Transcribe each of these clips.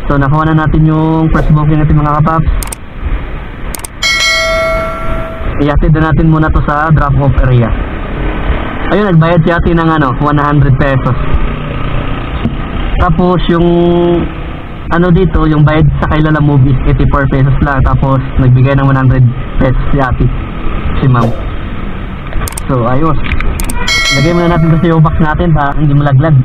So nakuha na natin yung first booking natin mga kapaps. I-atid na natin muna to sa drop off area. Ayun, nagbayad si ate ng 100 pesos. Tapos yung dito, yung bayad sa kay Lalamove is 84 pesos lang. Tapos nagbigay ng 100 pesos si ate, si ma'am. So ayos, lagay muna natin sa CO box natin para hindi malaglag.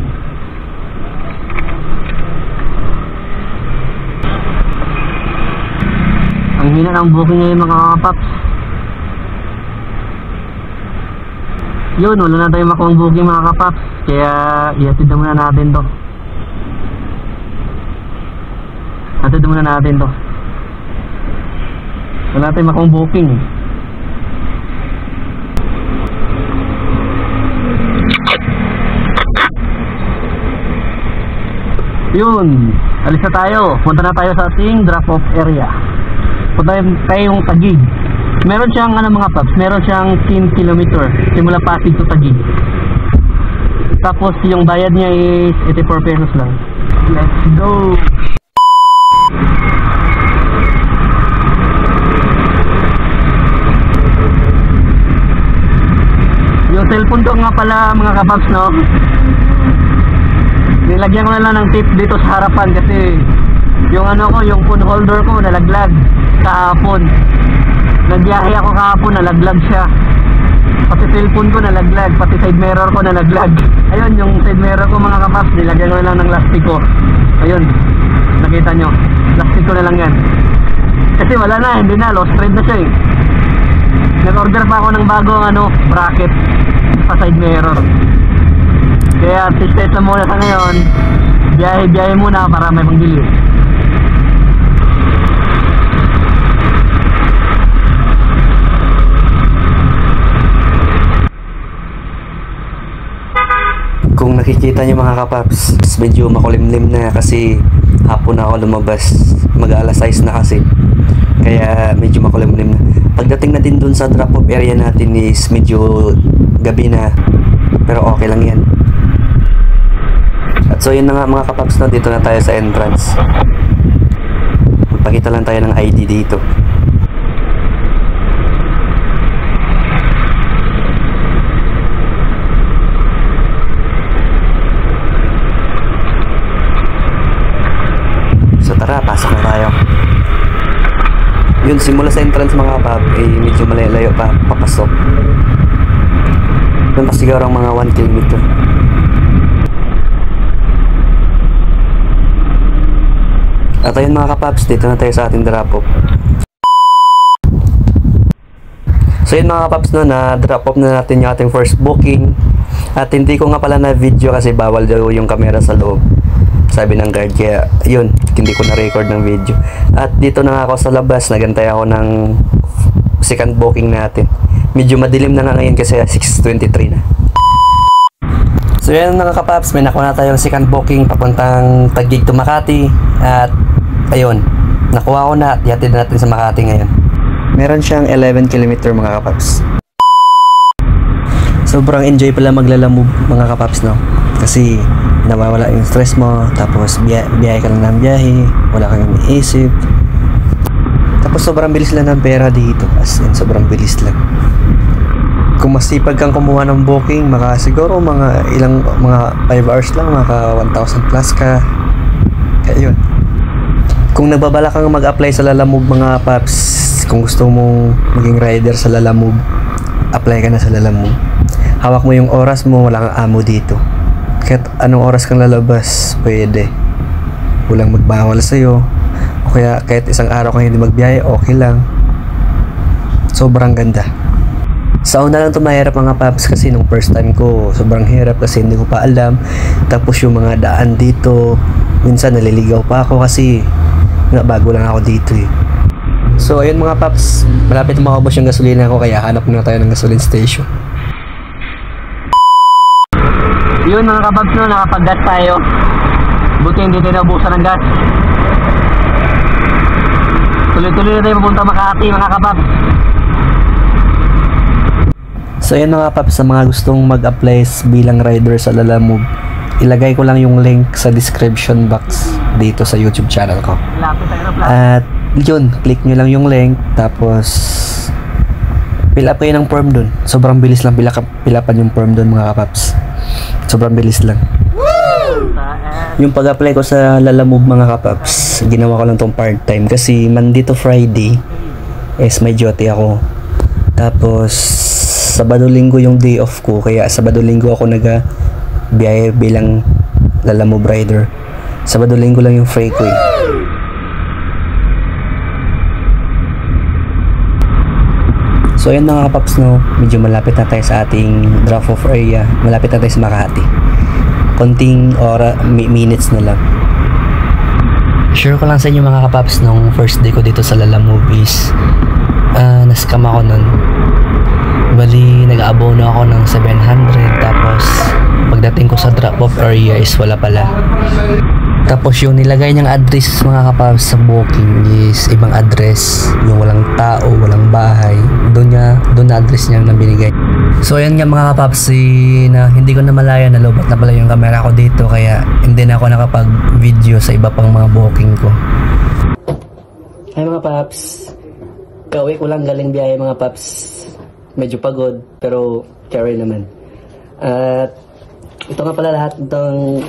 Ang hina ng booking ngayon mga kapaps. Yun, wala na tayong makuha booking mga kapaps. Kaya i-atid na muna natin to. Atid muna natin to. Wala na tayong makuha booking. Yun, alis na tayo. Punta na tayo sa ating drop off area. Punta tayong Taguig. Meron siyang mga paps, meron siyang 10 km simula Pasig to Taguig. Tapos yung bayad niya is 84 pesos lang. Let's go. Yung cellphone ko nga pala mga kapaps, no, nilagyan ko na lang ng tip dito sa harapan kasi yung yung phone holder ko nalaglag kahapon. Nagbiyahe ako kahapon, nalaglag siya. Pati cellphone ko nalaglag, pati side mirror ko nalaglag. Ayun, yung side mirror ko mga kapaps, nilagyan ko na lang ng lastiko. Ayun, nakita nyo, lastiko na lang yan. Kasi wala na, hindi na, lost thread na siya eh. Nag-order pa ako ng bagong bracket sa side mirror. Kaya test na muna sa ngayon. Biyahe muna para may panggili. Kung nakikita nyo mga kapaps, medyo makulimlim na kasi hapon na ako lumabas. Mag-alas 6 na kasi. Kaya medyo makulimlim na. Pagdating natin dun sa drop off area natin is medyo gabi na. Pero okay lang yan. At so yun na nga mga kapaps, na dito na tayo sa entrance. Magpakita lang tayo ng ID dito. So tara, pasok na tayo. Yun, simula sa entrance mga kapap, medyo malayo pa papasok. Doon pa siguro ang mga 1 kilometer. At ayun mga kapaps, dito na tayo sa ating drop off. So yun mga kapaps, no, na drop off na natin yung ating first booking. At hindi ko nga pala na video kasi bawal daw yung camera sa loob, sabi ng guard, kaya yun, hindi ko na record ng video. At dito na ako sa labas, nagantay ako ng second booking natin. Medyo madilim na nga ngayon kasi 6:23 na. So yan mga kapaps, may nakuha na tayong second booking papuntang Taguig to Makati. At ayun, nakuha ko na at ihatid natin sa Makati ngayon. Meron siyang 11 km mga kapaps. Sobrang enjoy pala maglalamove mga kapaps, no? Kasi nawawala yung stress mo, tapos biyahe ka lang ng biyahe, wala kang iniisip. Tapos sobrang bilis lang ng pera dito, as in sobrang bilis lang. Kung masipag kang kumuha ng booking, siguro mga 5 hours lang, maka 1,000 plus ka. Kaya yun. Kung nagbabala kang mag-apply sa Lalamove mga paps, kung gusto mong maging rider sa Lalamove, apply ka na sa Lalamove. Hawak mo yung oras mo, wala kang amo dito. Kahit anong oras kang lalabas, pwede. Walang magbawal sa'yo. O kaya kahit isang araw kang hindi magbiyahe, okay lang. Sobrang ganda. Sa una lang ito mahirap mga paps kasi nung first time ko, sobrang hirap kasi hindi ko pa alam. Tapos yung mga daan dito, minsan naliligaw pa ako kasi bago lang ako dito eh. So ayun mga paps, malapit na maubos yung gasolina ko, kaya hanap na tayo ng gasoline station. Yun mga kapaps, no, nakapag-gas tayo. Buti hindi tayo naubusan ng gas. Tuloy-tuloy na tayo papunta Makati mga kapaps. So yun mga paps, sa mga gustong mag-apply bilang rider sa Lalamove, ilagay ko lang yung link sa description box dito sa YouTube channel ko. Lapit tayo na At yun, click nyo lang yung link, tapos fill up kayo ng form dun. Sobrang bilis lang pilapan yung form dun mga kapaps. Sobrang bilis lang. Yung pag-apply ko sa Lalamove mga kapaps, ginawa ko lang tong part-time kasi Monday to Friday is may duty ako. Tapos Sabado-Linggo yung day off ko, kaya Sabado-Linggo ako biyahe bilang Lalamove rider. Sabado-Linggo lang yung free ko eh. So yun mga kapaps, no, medyo malapit na tayo sa ating drop-off area. Malapit na tayo sa Makati. Konting minutes na lang. Share ko lang sa inyo mga kapaps, nung first day ko dito sa Lalamove is na-scam ako nun. Bali, nag-abono ako ng 700, tapos pagdating ko sa drop-off area is wala pala. Tapos yung nilagay niyang address mga kapaps sa booking is ibang address, yung walang tao, walang bahay. Doon na address niya na binigay. So ayan nga mga kapaps, na hindi ko na malaya, nalobat na pala yung camera ko dito, kaya hindi na ako nakapag-video sa iba pang mga booking ko. Hi mga paps, kauwi ko lang galing biyahe mga paps. Medyo pagod pero carry naman. At ito nga pala lahat ng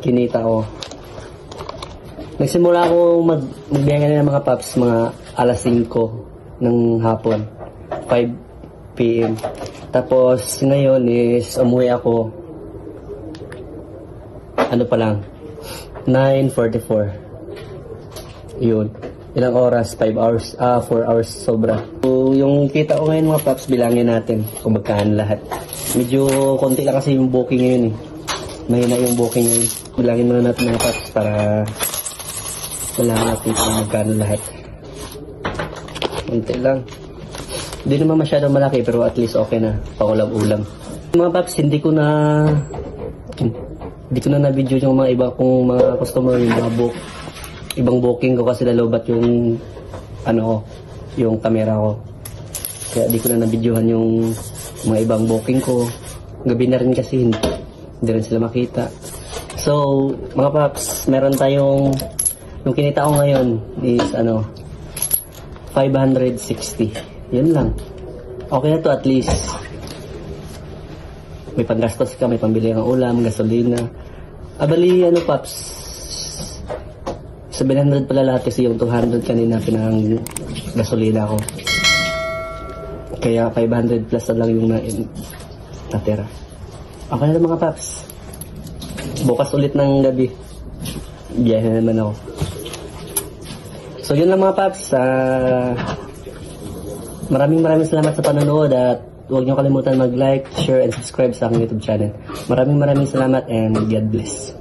kinita ko. Nagsimula ako magbiyahe na ng mga paps mga alas 5 ng hapon, 5 PM. Tapos ngayon is umuwi ako pa lang 9:44. Yun, ilang oras? 5 hours, 4 hours sobra. So, yung kita ko ngayon mga paps, bilangin natin kung magkano lahat. Medyo konti lang kasi yung booking ngayon eh. Mahina yung booking ngayon. Bilangin muna natin mga paps para malaman natin kung magkano lahat. Konti lang. Hindi naman masyadong malaki pero at least okay na. Pangulam-ulam. Mga paps, hindi ko na na-video yung mga iba kong mga customer, yung mga ibang booking ko kasi lalobat yung yung camera ko. Kaya di ko na na-videohan yung mga ibang booking ko. Gabi na rin kasi hindi rin sila makita. So, mga paps, meron tayong, yung kinita ko ngayon is 560. Yun lang. Okay na to at least. May panggastos ka, may pambili ng ulam, gasolina. Bali, paps, 700 pala lahat kasi yung 200 kanina pinang gasolina ko. Kaya 500 plus na lang yung natira. Okay na mga paps. Bukas ulit ng gabi, biyahe na naman ako. So yun lang mga paps. Maraming salamat sa panonood at huwag niyo kalimutan mag-like, share, and subscribe sa aking YouTube channel. Maraming salamat and God bless.